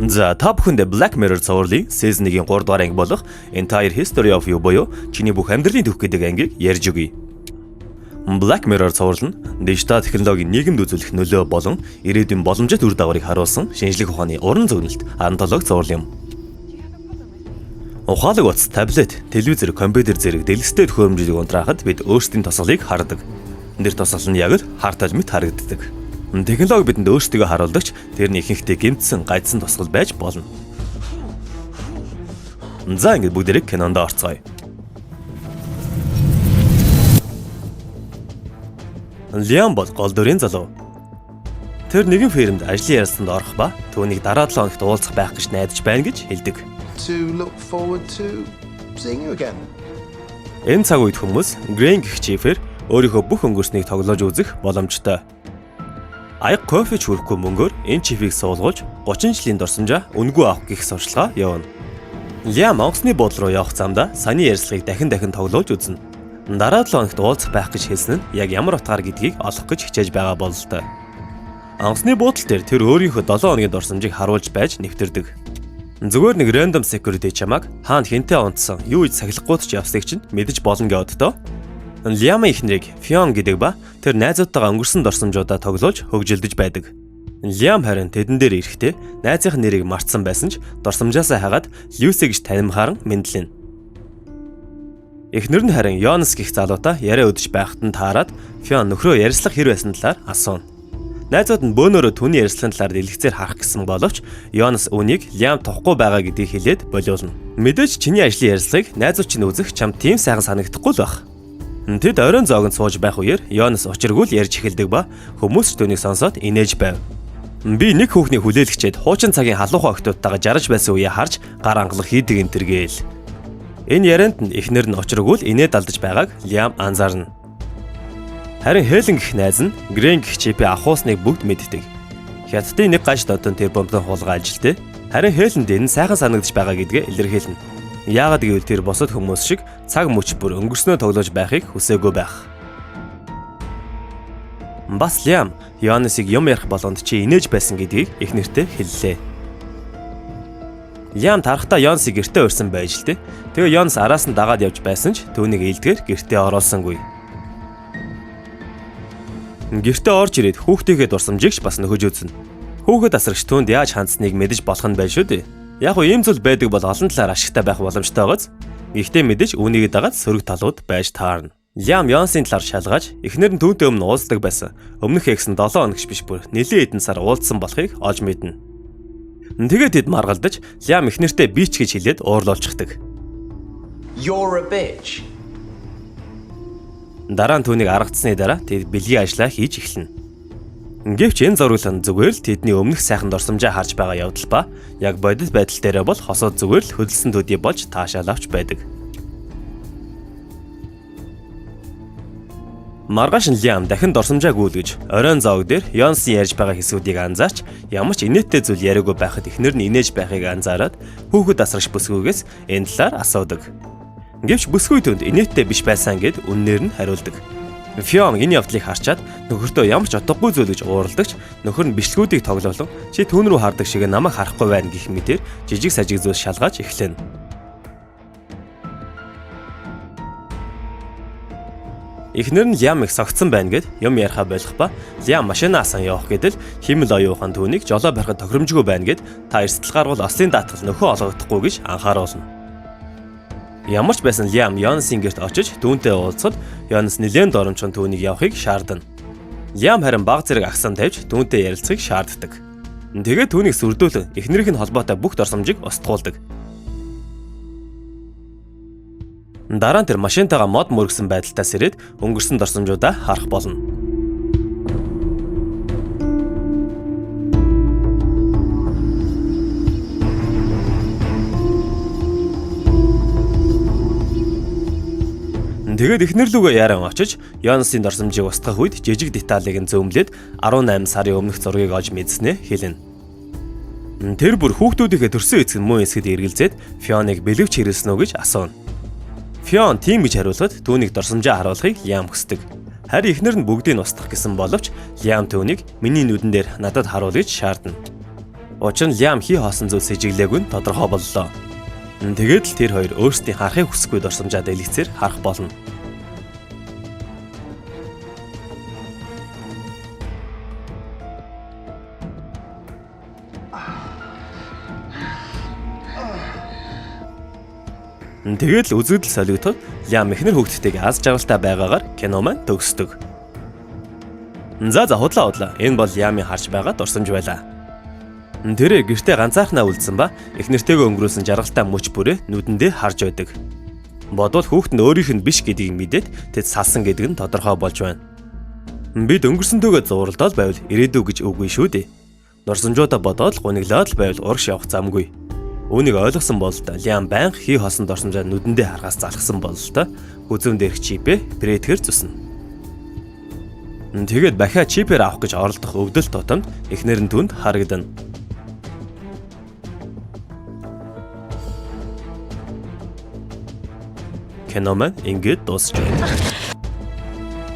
За та бүхэнд Black Mirror цувралын season 1-ийн 3 дугаар анги болох Entire History of You буюу чиний бүх амьдралын түүх гэдэг ангийг ярьж өгье. Black Mirror цуврал нь дижитал технологийн нийгэмд үзүүлэх нөлөө болон ирээдүйн боломжит үр дагаврыг харуулсан шинжлэх ухааны уран зөгнөлт 17 цуврал юм. Ухаалаг утас, таблет, телевизэр, компьютер зэрэг дэлгэцтэй төхөөрөмжийг унтраахад бид өөрсдийн тосголыг хардаг. Нэр тосгол нь яг л харт аль мэт харагддаг. Технологи бидэнд өөрсдөө харуулдагч тэрний ихэнхдээ гэмтсэн гайдсан тосгол байж болно. За ингээд бүгдээрээ кинонд орцгоё. Лиам бол гол дүрийн залуу. Тэр нэгэн фермд ажлын ярилцлаганд орох ба түүнийг дараа 7 хоногт уулзах байх гэж найдаж байна гэж хэлдэг. Энэ цаг үед хүмүүс Грэн гэх чифер өөрийнхөө бүх өнгөрснийг тоглож үзэх боломжтой. Аяг кофе хүрхгүй мөнгөөр энэ чифийг суулгуулж 30 жилийн дурсамжаа үнгүй авах гэх сурчлагаа явуулна. Лиам онгоцны буудлын руу явах замдаа саяны ярилцлагыг дахин тоглож үзнэ. Дараа 7 хоногт уулзах байх гэж хэлсэн нь яг ямар утгаар гэдгийг олох гэж хичээж байгаа бололтой. Онгоцны буудлын дээр тэр өөрийнхөө 7 хоногийн дурсамжийг харуулж байж нэвтэрдэг. Зүгээр нэг random security чамаг хаана хинтээ унтсан, юу иж сахилахгүй ч явсыг чинь мэдэж болно гэвд тоо. Лиамын эхнэрийг Фион гэдэг ба тэр найзуудтайгаа өнгөрсөн дурсамжуудаа тоглож хөгжилдөж байдаг. Лиам харин тэдэн дээр ирэхдээ найзынх нэрийг мартсан байсан ч дурсамжаасаа хагаад Люси гэж танимхааран мэдлэнэ. Эхнэр нь харин Йонас гэх залуутай яриа өдөж байхад нь таарад Фион нөхрөө ярьцлах хэр байсан талаар асууна. Найзууд нь бөөнөрөө түүний ярьцлагын талаар дэлгэцээр харах гэсэн боловч Йонас үүнийг Лиам тохгүй байгаа гэдгийг хэлээд болиулна. Мэдээж чиний ажлын ярьцлагыг найзууд чинь үзэх чамд тийм сайхан санагдахгүй л байх. Тэд оройн зоогонд сууж байх үеэр Йонас учиргүй л ярьж эхэлдэг ба хүмүүс ч түүнийг сонсоод инээж байв. Би нэг хүүхний хүлээлгчээд хуучин цагийн халуухай охтуудтайгаа жарж байсан үеэ харж гар ангалах хийдэг энэ тэргээл. Энэ ярианд нь эхнэр нь учиргүй л инээд алдаж байгааг Лиам анзаарна. Харин Хелен гэх найз нь Грэн гэх чипээ авахусныг бүгд мэддэг. Хятадын нэг гаж додон тэр бомбын хулгай ажилтэй. Харин Хелэнд энэ сайхан санагдаж байгаа гэдгээ илэрхийлнэ. Яагаад гэвэл тэр босод хүмүүс шиг цаг мөч бүр өнгөрснөө тоглож байхыг хүсээгүй байх. Бас Лиам Йонасыг юм ярих болгонд чи инээж байсан гэдгийг эхнэртээ хэллээ. Лиам тарахтаа Йонасыг гэртээ урьсан байж л дээ. Тэгээ Йонас араас нь дагаад явж байсан ч түүнийг ээлдгээр гэртээ оруулсангүй. Гэртээ орж ирээд хүүхдийнхээ дурсамжийг ч бас нөхөж үзнэ. Хүүхэд асрагч түүнд яаж хандсныг мэдэж болох нь байж шүү дээ. Яг уу ийм зүйл байдаг бол олон талаар ашигтай байх боломжтой байгааз. Гэхдээ мэдээж үүнийг дагаад сөрөг талууд байж таарна. Лиам Йонсын талаар шалгаж эхнэр нь түүнтэй өмнө уулздаг байсан. Өмнөх экс нь 7 хоногч биш бүр нэлээд хэдэн сар уулзсан болохыг олж мэднэ. Тэгээд тэд маргалдаж Лиам эхнэртээ би ч гэж хэлээд уурлуулчихдаг. You're a bitch. Дараа нь түүнийг аргацсны дараа тэд бэлгийн ажлаа хийж эхэлнэ. Гэвч энэ зурглал нь зүгээр л тэдний өмнөх сайхан дурсамжаа харж байгаа явдал ба яг бодит байдал дээрээ бол хосоод зүгээр л хөдөлсөн төдий болж таашаал авч байдаг. Маргааш нь Лиам дахин дурсамжаа гүйлгэж оройн зоог дээр Йонсын ярьж байгаа хэсгүүдийг анзаарч ямар ч инээдтэй зүйл яриаггүй байхад эхнэр нь инээж байхыг анзаараад хүүхэд асрагч бүсгүйгээс энэ талаар асуудаг. Гэвч бүсгүй түнд инээдтэй биш байсан гэд үннээр нь хариулдаг. Фион энэ явдлыг харчаад нөхөртөө ямар ч утгагүй зүйл гэж уурладагч нөхөр нь бичлгүүдийг тоглоулон чи түүн рүү хардаг шиг намайг харахгүй байна гэх мэтээр жижиг сажиг зүйлс шалгааж эхлэнэ. Эхнэр нь Лиам их согтсон байна гэд юм ярихаа болох ба Лиам машинаасан явах гэдэл химэл оюухан түүнийг жолоо барихад тохиромжгүй байна гэд та эрсдэл гарвал ослын даатгал нөхөө олгогдохгүй гэж анхааруулна. Ямар ч байсан Лиам Йонасын гэрт очиж түүнтэй уулзахад Йонас нэлээд доромжхон түүнийг явахыг шаардна. Лиам харин баг зэрэг агсан тавьж түүнтэй ярилцахыг шаарддаг. Тэгээд түүнийг сүрдүүлэн эхнэрийн холбоотой бүх дурсамжийг устгуулдаг. Дараа нь тэр машинтайгаа мод мөргсөн байдалтаас ирээд өнгөрсөн дурсамжуудаа харах болно. Тэгээд эхнэр лүгээ яран очиж Йонасын дурсамжийг устгах үед жижиг деталийг нь зөөмлээд 18 сарын өмнөх зургийг олж мэдснээ хэлнэ. Тэр бүр хүүхдүүдийнхээ төрсөн эцэг нь муу эсгэд эргэлзээд Фионыг бэлэвч хэрэгсэн үү гэж асууна. Фион тийм гэж хариулахад түүнийг дурсамжаа харуулахыг Лиам хүсдэг. Харин эхнэр нь бүгдийг устгах гэсэн боловч Лиам түүнийг миний нүдэн дээр надад харуул гэж шаардна. Учир нь Лиам хий хоосон зүйл сэжиглээгүй нь тодорхой боллоо. Тэгээд л тэр хоёр өөрсдийн харахыг хүсэхгүй дурсамжаа дэлгэцээр харах болно. Тэгээд л үзэгдэл солигдоход Лиам эхнэр хүүхдтэйг аз жаргалтай байгаагаар кино маань төгсдөг. За худлаа. Энэ бол Лиамын харж байгаа дурсамж байлаа. Тэрээр гэртээ ганцаархнаа үлдсэн ба эхнэртэйгээ өнгөрүүлсэн жаргалтай мөч бүрээ нүдэндээ харж байдаг. Бодвол хүүхэд нь өөрийнх нь биш гэдгийг мэдээд тэд салсан гэдэг нь тодорхой болж байна. Бид өнгөрсөнтэйгээ зууралдаад байвал ирээдүй гэж үгүй шүү дээ. Дурсамжуудаа бодоод гуниглаад л байвал урагш явах замгүй. Үүнийг ойлгосон бол Лиам байнга хий хоосон дурсамжаа нүдэндээ харгаас залхсан бололтой хүзүүн дээрх чипээ прэтгээр зүснэ. Тэгээд бахиа чипээр авах гэж оролдох өвдөл тутамд эхнэр нь түнд харагдана. Кино маань ингээд дуусч байна.